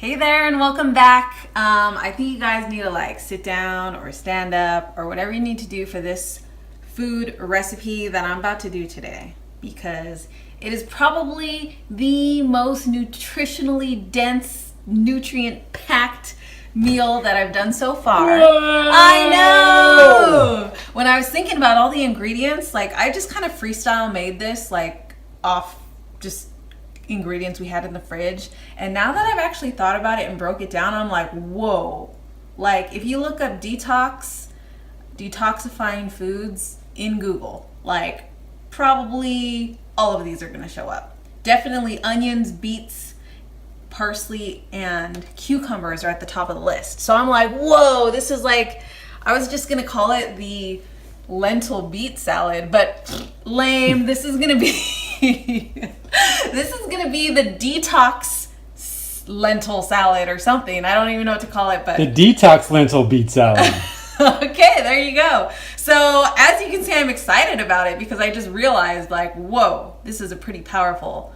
Hey there and welcome back. I think you guys need to like sit down or stand up or whatever you need to do for this food recipe that I'm about to do today, because it is probably the most nutritionally dense, nutrient packed meal that I've done so far. Whoa! I know! When I was thinking about all the ingredients, like I just kind of freestyle made this like off just ingredients we had in the fridge, and now that I've actually thought about it and broke it down, I'm like, whoa. Like if you look up detoxifying foods in Google, like probably all of these are going to show up. Definitely onions, beets, parsley, and cucumbers are at the top of the list. So I'm like, whoa, this is like, I was just going to call it the lentil beet salad, but lame. This is going to be this is going to be the detox lentil salad or something. I don't even know what to call it, but the detox lentil beet salad. Okay, there you go. So as you can see, I'm excited about it because I just realized like, whoa, this is a pretty powerful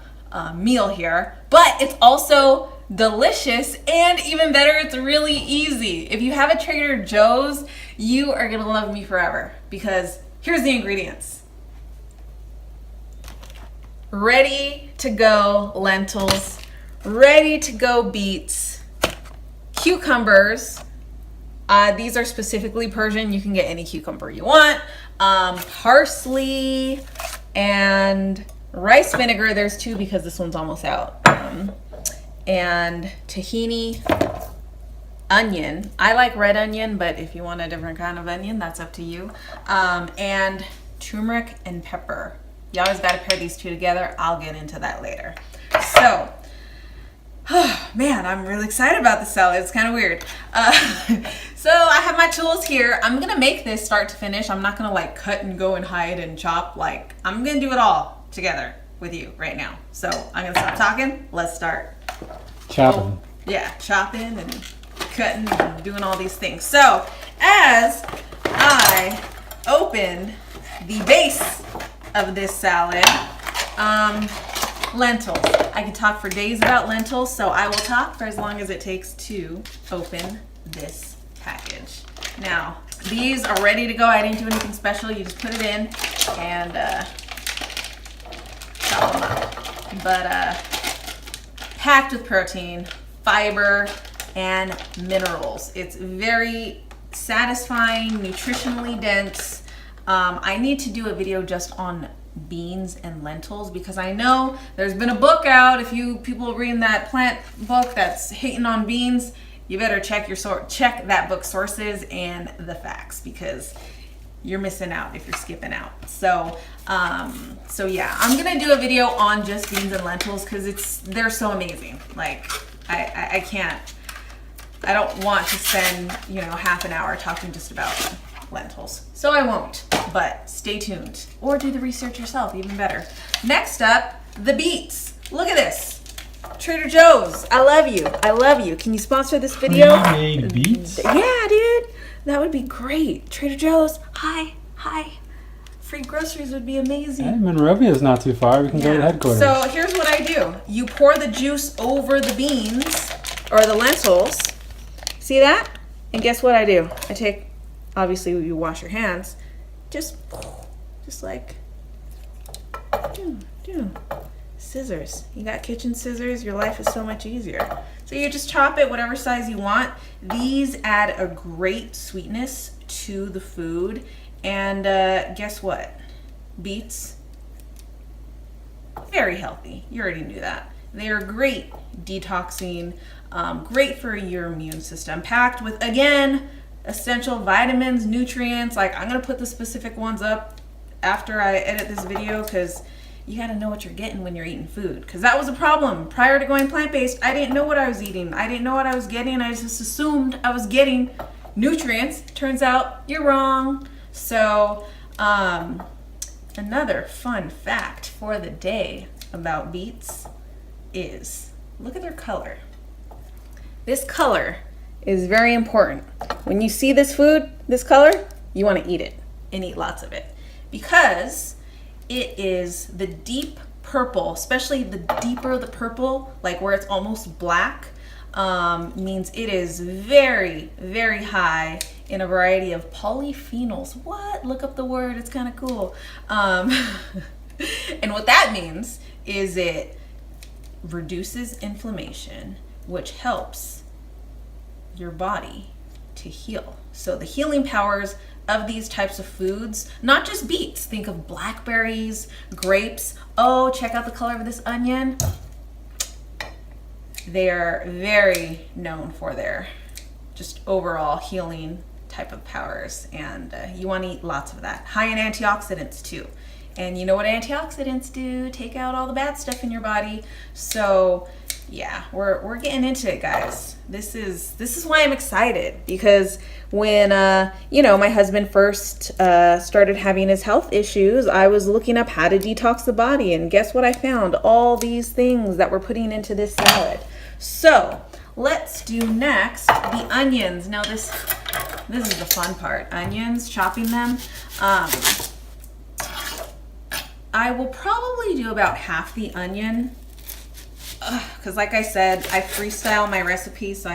meal here, but it's also delicious, and even better, it's really easy. If you have a Trader Joe's, you are gonna love me forever, because here's the ingredients. Ready to go lentils, ready to go beets, cucumbers. These are specifically Persian. You can get any cucumber you want. Parsley and rice vinegar. There's two because this one's almost out. And tahini, onion. I like red onion, but if you want a different kind of onion, that's up to you. And turmeric and pepper. You always got to pair these two together. I'll get into that later. So, man, I'm really excited about the salad. It's kind of weird. So I have my tools here. I'm going to make this start to finish. I'm not going to like cut and go and hide and chop. Like, I'm going to do it all together with you right now. So I'm going to stop talking. Let's start. Chopping. Yeah, chopping and cutting and doing all these things. So as I open the base of this salad, lentils. I can talk for days about lentils, so I will talk for as long as it takes to open this package. Now, these are ready to go. I didn't do anything special. You just put it in and chop them up. But packed with protein, fiber, and minerals. It's very satisfying, nutritionally dense. I need to do a video just on beans and lentils, because I know there's been a book out. If you people reading that plant book that's hating on beans, you better check that book sources and the facts, because you're missing out if you're skipping out. So yeah, I'm gonna do a video on just beans and lentils because they're so amazing. Like I don't want to spend half an hour talking just about lentils, so I won't, but stay tuned, or do the research yourself, even better. Next up, the beets. Look at this. Trader Joe's, I love you. Can you sponsor this video? Pre-made beets? Yeah, dude, that would be great. Trader Joe's, hi. Free groceries would be amazing. Hey, Monrovia's not too far. We can go to headquarters. So here's what I do. You pour the juice over the beans or the lentils. See that? And guess what I do? I take, obviously you wash your hands, just like, scissors. You got kitchen scissors, your life is so much easier. So you just chop it whatever size you want. These add a great sweetness to the food. And guess what? Beets, very healthy. You already knew that. They are great detoxing, great for your immune system, packed with, again, essential vitamins, nutrients. Like, I'm gonna put the specific ones up after I edit this video, because you gotta know what you're getting when you're eating food, because that was a problem. Prior to going plant-based, I didn't know what I was eating. I didn't know what I was getting. I just assumed I was getting nutrients. Turns out you're wrong. So another fun fact for the day about beets is, look at their color. This color is very important. When you see this food, this color, you want to eat it and eat lots of it, because it is the deep purple, especially the deeper the purple, like where it's almost black. means it is very, very high in a variety of polyphenols. What? Look up the word. It's kind of cool. And what that means is it reduces inflammation, which helps your body to heal. So the healing powers of these types of foods, not just beets, think of blackberries, grapes. Oh, check out the color of this onion. They are very known for their just overall healing type of powers, and you want to eat lots of that. High in antioxidants too. And you know what antioxidants do? Take out all the bad stuff in your body. So yeah, we're getting into it, guys. This is why I'm excited, because when my husband first started having his health issues, I was looking up how to detox the body, and guess what I found? All these things that we're putting into this salad. So let's do next the onions. Now this is the fun part. Onions, chopping them. I will probably do about half the onion, because like I said, I freestyle my recipe, so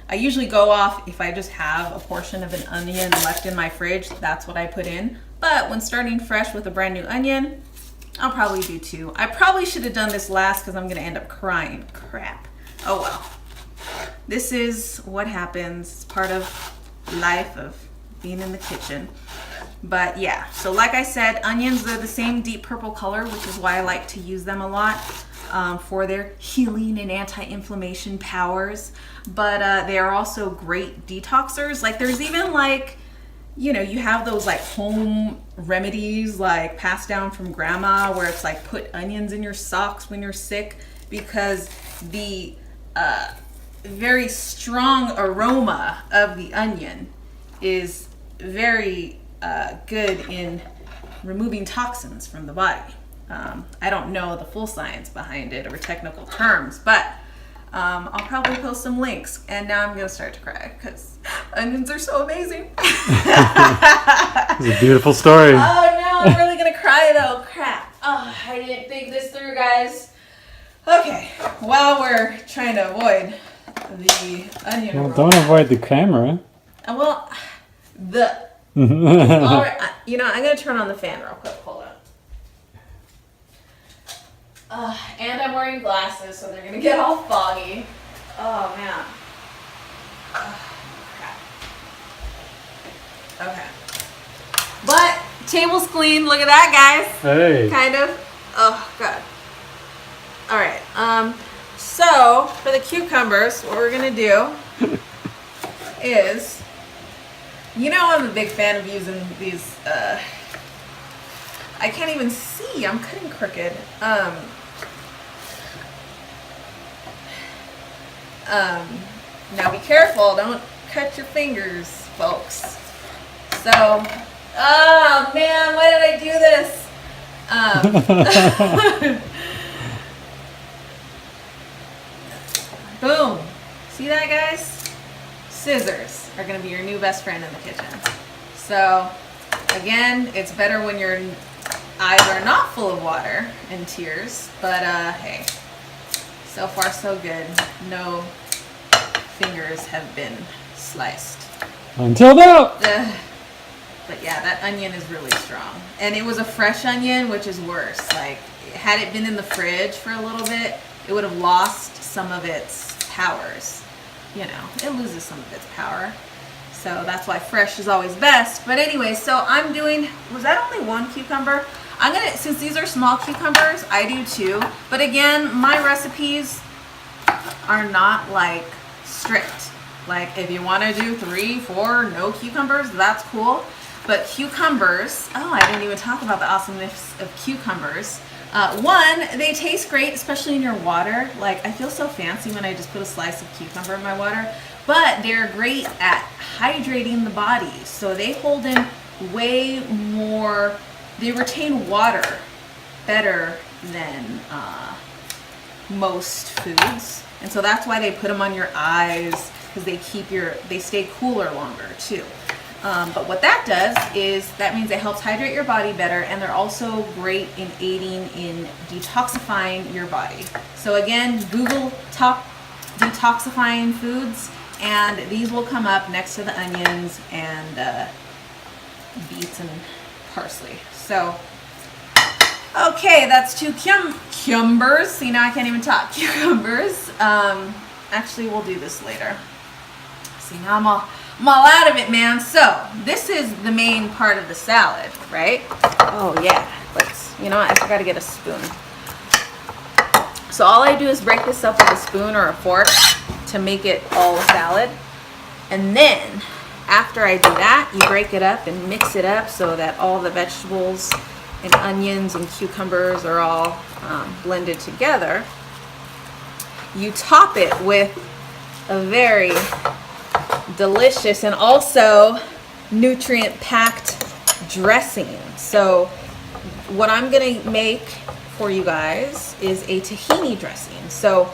I usually go off if I just have a portion of an onion left in my fridge, that's what I put in. But when starting fresh with a brand new onion, I'll probably do 2. I probably should have done this last because I'm gonna end up crying. Crap. Oh well. This is what happens. It's part of life of being in the kitchen. But yeah, so like I said, onions are the same deep purple color, which is why I like to use them a lot for their healing and anti-inflammation powers. But they are also great detoxers. Like there's even like, you have those like home remedies like passed down from grandma where it's like put onions in your socks when you're sick, because the very strong aroma of the onion is very good in removing toxins from the body. I don't know the full science behind it or technical terms, but I'll probably post some links. And now I'm gonna start to cry because onions are so amazing. It's a beautiful story. Oh no, I'm really gonna cry though. Crap. Oh, I didn't think this through, guys. Okay, while we're trying to avoid the onion Well, aroma. don't avoid the camera. Well, all right, I'm gonna turn on the fan real quick. Hold on. And I'm wearing glasses, so they're gonna get all foggy. Oh man. Crap. Okay. But table's clean. Look at that, guys. Hey. Kind of. Oh god. All right. So for the cucumbers, what we're gonna do is. I'm a big fan of using these, I can't even see, I'm cutting crooked. Now be careful, don't cut your fingers, folks. So, oh man, why did I do this? Boom. See that, guys? Scissors are going to be your new best friend in the kitchen. So again, it's better when your eyes are not full of water and tears, but hey, so far so good. No fingers have been sliced. Until now. But yeah, that onion is really strong. And it was a fresh onion, which is worse. Like, had it been in the fridge for a little bit, it would have lost some of its powers. It loses some of its power. So that's why fresh is always best. But anyway, so I'm doing, was that only 1 cucumber? Since these are small cucumbers, I do 2. But again, my recipes are not like strict. Like if you want to do 3, 4, no cucumbers, that's cool. But cucumbers, oh, I didn't even talk about the awesomeness of cucumbers. 1, they taste great, especially in your water. Like, I feel so fancy when I just put a slice of cucumber in my water. But they're great at hydrating the body. So they hold in way more, they retain water better than most foods. And so that's why they put them on your eyes, because they stay cooler longer too. But what that does is that means it helps hydrate your body better, and they're also great in aiding in detoxifying your body. So again, Google detoxifying foods, and these will come up next to the onions and beets and parsley. So, okay, that's 2 cucumbers. See, now I can't even talk. Cucumbers. Actually, we'll do this later. See, now I'm all out of it, man. So, this is the main part of the salad, right? Oh, yeah. I forgot to get a spoon. So all I do is break this up with a spoon or a fork to make it all a salad. And then after I do that, you break it up and mix it up so that all the vegetables and onions and cucumbers are all blended together. You top it with a very delicious and also nutrient-packed dressing. So what I'm gonna make for you guys is a tahini dressing. So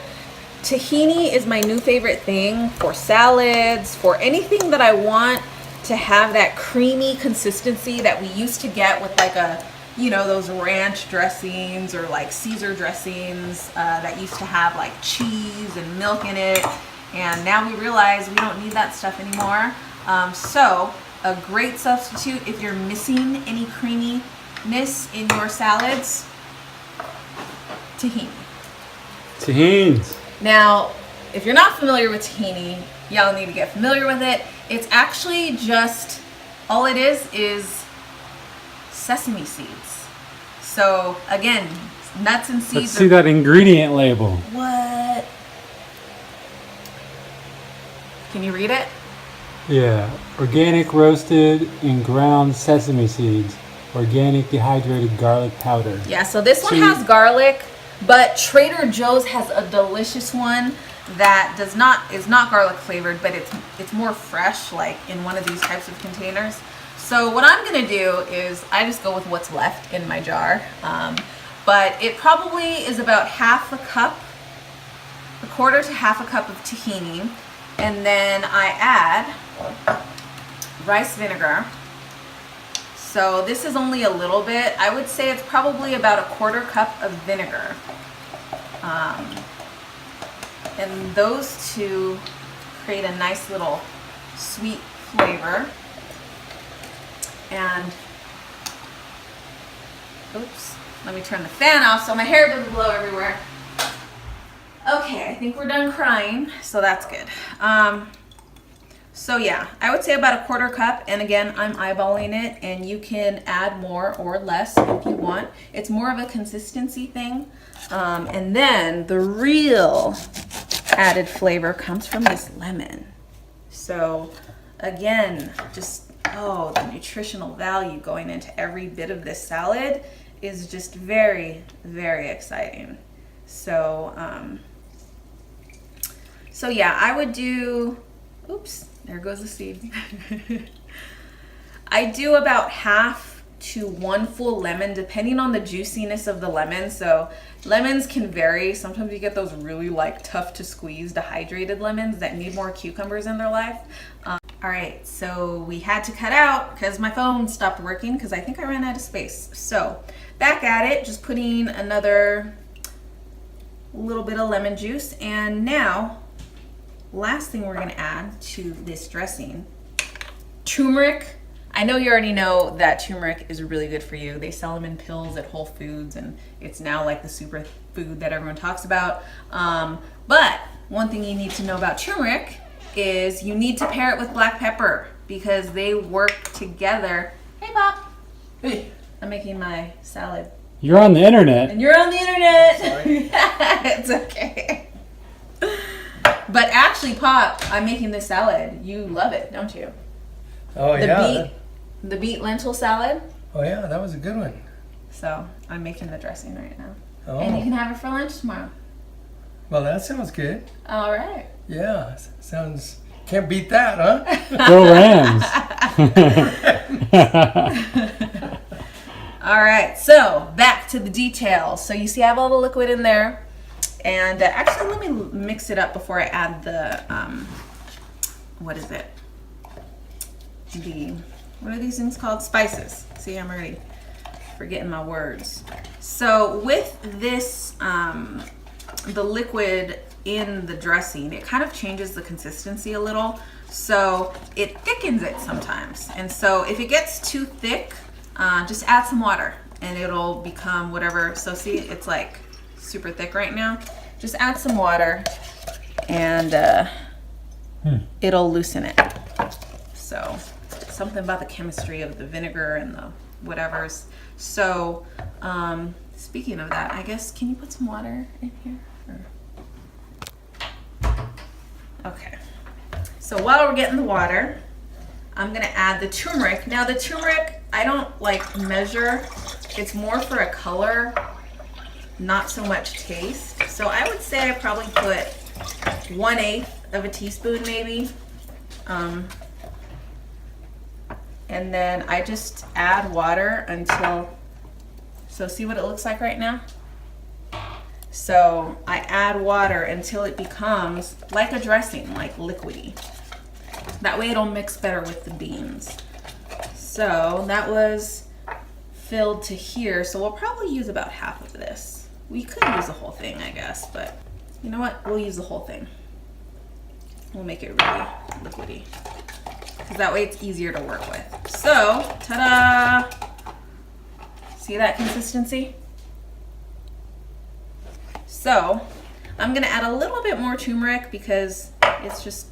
tahini is my new favorite thing for salads, for anything that I want to have that creamy consistency that we used to get with like those ranch dressings or like Caesar dressings that used to have like cheese and milk in it. And now we realize we don't need that stuff anymore. So a great substitute if you're missing any creaminess in your salads, tahini. Tahines. Now, if you're not familiar with tahini, y'all need to get familiar with it. It's actually just, all it is sesame seeds. So again, nuts and seeds. Let's see that ingredient label. What? Can you read it? Yeah. Organic roasted and ground sesame seeds. Organic dehydrated garlic powder. Yeah, so this one has garlic, but Trader Joe's has a delicious one that is not garlic flavored, but it's more fresh, like in one of these types of containers. So what I'm gonna do is I just go with what's left in my jar, but it probably is about a quarter to half a cup of tahini, and then I add rice vinegar. So this is only a little bit. I would say it's probably about a quarter cup of vinegar. And those two create a nice little sweet flavor. And, oops, let me turn the fan off so my hair doesn't blow everywhere. Okay, I think we're done crying, so that's good. So yeah, I would say about a quarter cup, and again, I'm eyeballing it, and you can add more or less if you want. It's more of a consistency thing. And then the real added flavor comes from this lemon. So again, just, the nutritional value going into every bit of this salad is just very, very exciting. So, so yeah, I would do, oops, there goes the seed. I do about half to 1 full lemon, depending on the juiciness of the lemon. So lemons can vary. Sometimes you get those really like tough to squeeze dehydrated lemons that need more cucumbers in their life. All right, so we had to cut out because my phone stopped working because I think I ran out of space. So back at it, just putting another little bit of lemon juice. And now, last thing we're gonna add to this dressing, turmeric. I know you already know that turmeric is really good for you. They sell them in pills at Whole Foods, and it's now like the super food that everyone talks about. But one thing you need to know about turmeric is you need to pair it with black pepper because they work together. Hey, Pop. Hey. I'm making my salad. You're on the internet. And you're on the internet. Sorry. It's okay. But actually, Pop, I'm making this salad. You love it, don't you? Oh, The beet lentil salad. Oh, yeah, that was a good one. So I'm making the dressing right now. Oh. And you can have it for lunch tomorrow. Well, that sounds good. All right. Yeah, sounds, can't beat that, huh? Go Rams. All right, so back to the details. So you see I have all the liquid in there. And actually, let me mix it up before I add the, what is it? What are these things called? Spices. See, I'm already forgetting my words. So with this, the liquid in the dressing, it kind of changes the consistency a little. So it thickens it sometimes. And so if it gets too thick, just add some water and it'll become whatever. So see, it's like super thick right now. Just add some water and it'll loosen it. So something about the chemistry of the vinegar and the whatevers. So speaking of that, I guess, can you put some water in here? Okay. So while we're getting the water, I'm gonna add the turmeric. Now the turmeric, I don't like measure. It's more for a color, not so much taste. So I would say I probably put 1/8 of a teaspoon maybe. And then I just add water until, so see what it looks like right now? So I add water until it becomes like a dressing, like liquidy. That way it'll mix better with the beans. So that was filled to here. So we'll probably use about half of this. We could use the whole thing, I guess, but you know what? We'll use the whole thing. We'll make it really liquidy, because that way it's easier to work with. So, ta-da! See that consistency? So, I'm gonna add a little bit more turmeric because it's just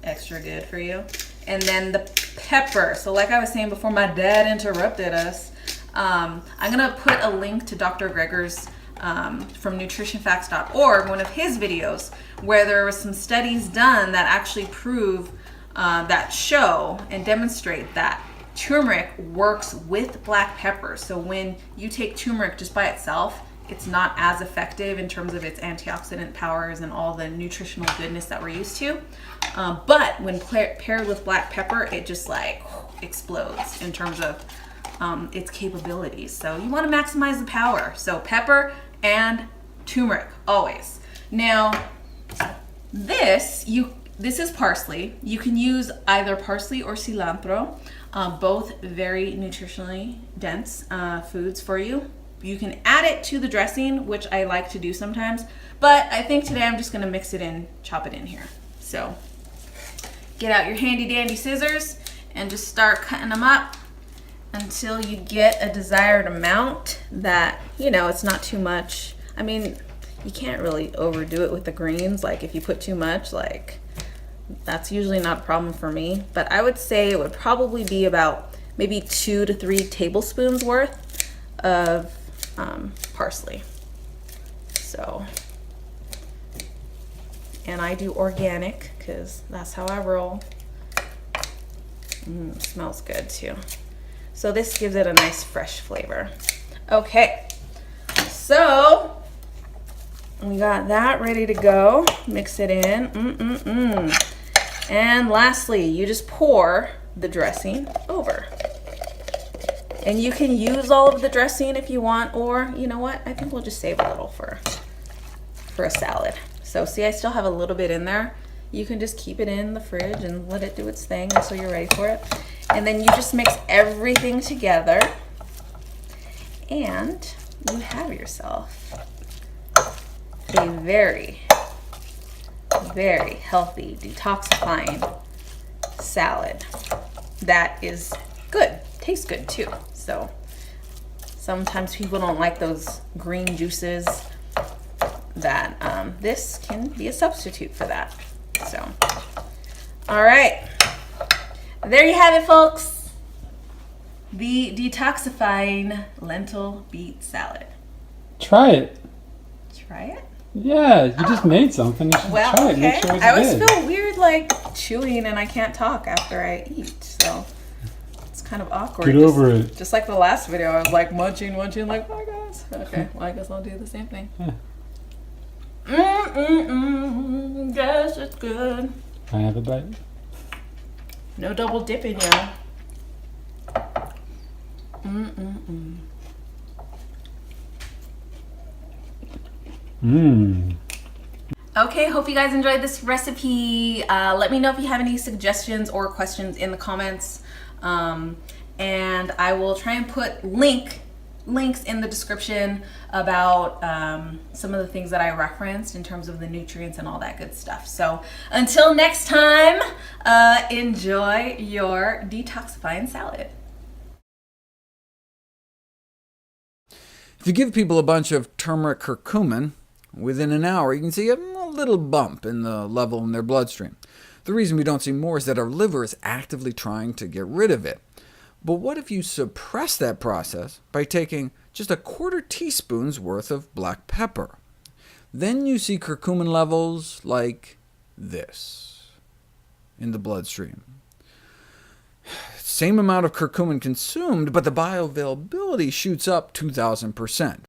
extra good for you. And then the pepper. So like I was saying before my dad interrupted us, I'm gonna put a link to Dr. Greger's from nutritionfacts.org, one of his videos, where there were some studies done that actually prove that show and demonstrate that turmeric works with black pepper. So when you take turmeric just by itself, it's not as effective in terms of its antioxidant powers and all the nutritional goodness that we're used to. But when paired with black pepper, it just like explodes in terms of its capabilities. So you want to maximize the power. So pepper and turmeric always. Now this is parsley. You can use either parsley or cilantro, both very nutritionally dense foods for you. You can add it to the dressing, which I like to do sometimes, but I think today I'm just gonna mix it in, chop it in here. So get out your handy dandy scissors and just start cutting them up until you get a desired amount that, you know, it's not too much. I mean, you can't really overdo it with the greens. Like if you put too much, like that's usually not a problem for me, but I would say it would probably be about maybe 2 to 3 tablespoons worth of parsley. So, and I do organic because that's how I roll. Smells good too. So this gives it a nice fresh flavor. Okay, so we got that ready to go. Mix it in. And lastly, you just pour the dressing over. And you can use all of the dressing if you want, or you know what? I think we'll just save a little for a salad. So see, I still have a little bit in there. You can just keep it in the fridge and let it do its thing until you're ready for it. And then you just mix everything together and you have yourself a very, very healthy, detoxifying salad that is good. Tastes good too. So sometimes people don't like those green juices, that this can be a substitute for that. So, all right, there you have it, folks. The detoxifying lentil beet salad. Try it. Try it? Yeah, you just made something. You should Well, try it. okay. Make sure it's I always good. feel weird like chewing and I can't talk after I eat, so it's kind of awkward. Get over it. Just like the last video, I was like munching, like, oh my gosh. Okay, well I guess I'll do the same thing. Yeah. Yes, it's good. Can I have a bite? No double dipping, y'all. Okay, hope you guys enjoyed this recipe. Let me know if you have any suggestions or questions in the comments. And I will try and put link links in the description about some of the things that I referenced in terms of the nutrients and all that good stuff. So until next time, enjoy your detoxifying salad. If you give people a bunch of turmeric curcumin, within an hour you can see a little bump in the level in their bloodstream. The reason we don't see more is that our liver is actively trying to get rid of it. But what if you suppress that process by taking just a quarter teaspoon's worth of black pepper? Then you see curcumin levels like this in the bloodstream. Same amount of curcumin consumed, but the bioavailability shoots up 2,000%.